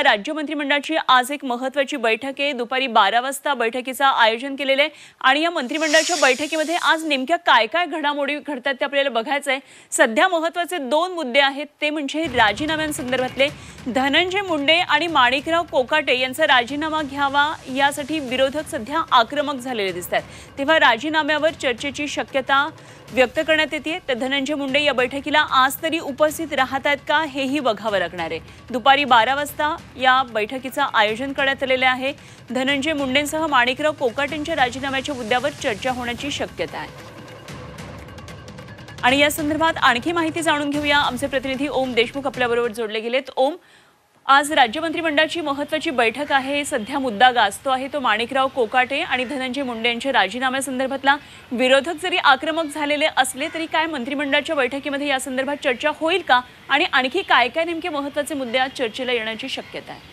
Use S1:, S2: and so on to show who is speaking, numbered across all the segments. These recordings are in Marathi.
S1: राज्य मंत्रिमंडळाची आज एक महत्त्वाची बैठक आहे। दुपारी 12 वाजता बैठकीचं आयोजन केलेलं आहे आणि या मंत्रिमंडळाच्या बैठकीमध्ये आज नेमक्या काय काय घडामोडी घडतात ते आपल्याला बघायचं आहे। सध्या महत्त्वाचे दोन मुद्दे आहेत, ते म्हणजे राजीनाम्यांसंदर्भातले। धनंजय मुंडे आणि माणिकराव कोकाटे यांचा राजीनामा घ्यावा यासाठी विरोधक सध्या आक्रमक झालेले दिसतात। तेव्हा राजीनाम्यावर चर्चेची शक्यता व्यक्त करण्यात येते। तर धनंजय मुंडे या बैठकीला आज तरी उपस्थित राहतात का हेही बघावं लागणार आहे। दुपारी 12 वाजता या बैठकीचं आयोजन करण्यात आलेले आहे। धनंजय मुंडेंसह माणिकराव कोकाटेंच्या राजीनाम्याच्या मुद्द्यावर चर्चा होण्याची शक्यता आहे। आणि या संदर्भात आणखी माहिती जाणून घेऊया। आमचे प्रतिनिधी ओम देशमुख आपल्याबरोबर जोडले गेलेत। ओम, आज राज्य मंत्रिमंडळाची महत्त्वाची बैठक आहे। सध्या मुद्दा गाजतो आहे तो माणिकराव कोकाटे आणि धनंजय मुंडे यांच्या राजीनाम्यासंदर्भातला। विरोधक जरी आक्रमक झालेले असले तरी काय मंत्रिमंडळाच्या बैठकीमध्ये या संदर्भात चर्चा होईल का आणि आणखी काय काय नेमके महत्त्वाचे मुद्दे आज चर्चेला येण्याची शक्यता आहे?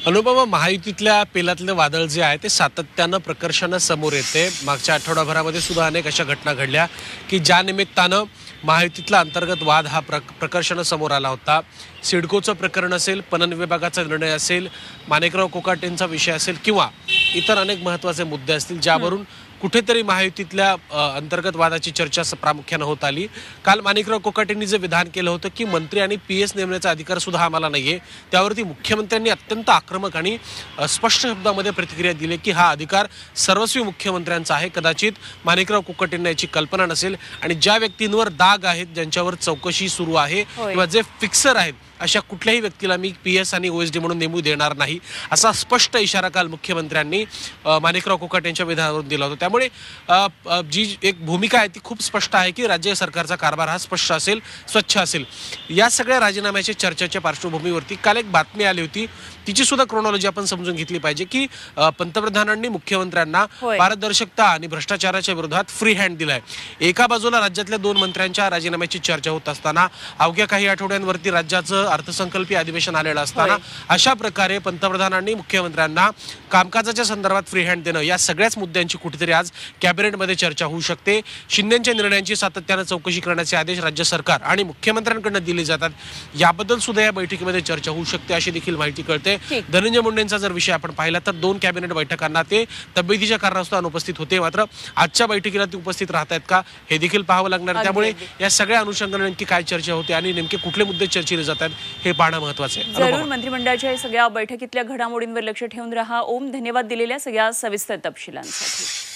S2: अनुपमा, महायुतीतल्या पेलातलं वादळ जे आहे ते सातत्यानं प्रकर्षानं समोर येते। मागच्या आठवडाभरामध्ये सुद्धा अनेक अशा घटना घडल्या की ज्या निमित्तानं महायुतीतला अंतर्गत वाद हा प्रकर्षानं समोर आला होता। सिडकोचं प्रकरण असेल, पणन विभागाचा निर्णय असेल, माणिकराव कोकाटेंचा विषय असेल किंवा इतर अनेक महत्त्वाचे मुद्दे असतील ज्यावरून कुठेतरी महायुतीतल्या अंतर्गत वादाची चर्चा प्रामुख्यानं होत आली। काल माणिकराव कोकाटेंनी जे विधान केलं होतं की मंत्री आणि PS नेमण्याचा अधिकार सुद्धा आम्हाला नाहीये, त्यावरती मुख्यमंत्र्यांनी अत्यंत आक्रमक आणि स्पष्ट शब्दामध्ये प्रतिक्रिया दिली की हा अधिकार सर्वस्वी मुख्यमंत्र्यांचा आहे। कदाचित माणिकराव कोकाटेंना याची कल्पना नसेल आणि ज्या व्यक्तींवर दाग आहेत, ज्यांच्यावर चौकशी सुरू आहे किंवा जे फिक्सर आहेत, अशा कुठल्याही व्यक्तीला मी PS आणि OSD म्हणून नेमू देणार नाही, असा स्पष्ट इशारा काल मुख्यमंत्र्यांनी माणिकराव कोकाटेंच्या विधानावरून दिला होता। त्यामुळे जी एक भूमिका आहे ती खूप स्पष्ट आहे की राज्य सरकारचा कारभार हा स्पष्ट असेल, स्वच्छ असेल। या सगळ्या राजीनाम्याच्या चर्चेच्या पार्श्वभूमीवरती काल एक बातमी आली होती, तिची सुद्धा क्रोनॉलॉजी आपण समजून घेतली पाहिजे की पंतप्रधानांनी मुख्यमंत्र्यांना पारदर्शकता आणि भ्रष्टाचाराच्या विरोधात फ्री हँड दिलाय। एका बाजूला राज्यातल्या 2 मंत्र्यांच्या राजीनाम्याची चर्चा होत असताना, अवघ्या काही आठवड्यांवरती राज्याचं अर्थसंकल्पीय अधिवेशन आलेलं असताना अशा प्रकारे पंतप्रधानांनी मुख्यमंत्र्यांना कामकाजाच्या संदर्भात फ्री हँड देणं, या सगळ्याच मुद्द्यांची कुठेतरी आज कॅबिनेटमध्ये चर्चा होऊ शकते। शिंदेंच्या निर्णयांची सातत्यानं चौकशी करण्याचे आदेश राज्य सरकार आणि मुख्यमंत्र्यांकडून दिले जातात, याबद्दल सुद्धा या बैठकीमध्ये चर्चा होऊ शकते अशी देखील माहिती कळते। धनंजय मुंडेंचा जर विषय आपण पाहिला तर 2 कॅबिनेट बैठकांना ते तब्येतीच्या कारणास्तव अनुपस्थित होते, मात्र आजच्या बैठकीला ते उपस्थित राहतात का हे देखील पाहावं लागणार। त्यामुळे या सगळ्या अनुषंगाने नेमकी काय चर्चा होते आणि नेमके कुठले मुद्दे चर्चेले जातात हे पाहणं महत्त्वाचं आहे।
S1: जरूर मंत्रिमंडळाच्या सगळ्या बैठकीतल्या घडामोडींवर लक्ष ठेवून राहा। ओम, धन्यवाद दिलेल्या सगळ्या सविस्तर तपशिलांसाठी।